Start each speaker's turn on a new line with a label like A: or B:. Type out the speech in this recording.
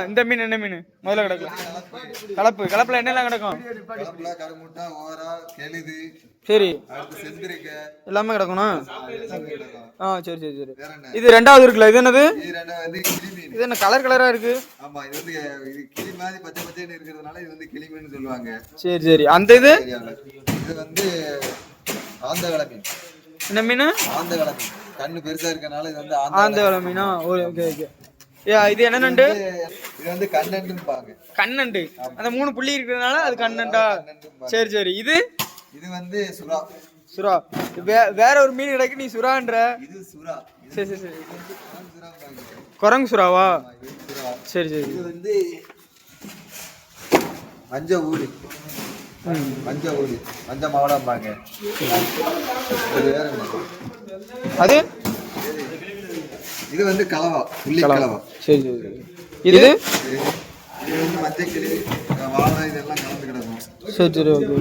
A: இந்த மீன் என்ன மீன் முதல்ல கிடக்கும்? கலப்பு. கலப்புல என்னெல்லாம் கிடக்கும்? சரி, எல்லாமே கிடக்கணும். சரி சரி சரி. இது ரெண்டாவது இருக்குல்ல, இது என்னது? இது என்ன கலர் கலரா இருக்கு? சரி சரி. அந்த இது என்ன மீன்?
B: கண்ணு பெருசா இருக்கனால இது வந்து
A: ஆந்தவள மீனா? Okay okay. இது என்ன நண்டு?
B: இது வந்து கண்ணண்டும்பாங்க.
A: கண்ணண்டு. அந்த 3 புள்ளி இருக்கிறதுனால அது கண்ணண்டா? சரி சரி. இது
B: வந்து சுறா.
A: சுறா. வேற ஒரு மீன் கிடைக்கு, நீ சுறான்ற.
B: இது சுறா.
A: சரி சரி சரி. குரங்கு சுறாவா? சரி சரி.
B: இது வந்து மஞ்ச ஊடி. மஞ்ச மாவளம்பாங்க.
A: அது
B: இது வந்து கலவா, புள்ளி கலவா.
A: சரி சரி. இது
B: வந்து மஞ்சக்கிளி, வாழை இதெல்லாம் கலந்து கிடக்கும்.
A: சரி சரி ஓகே.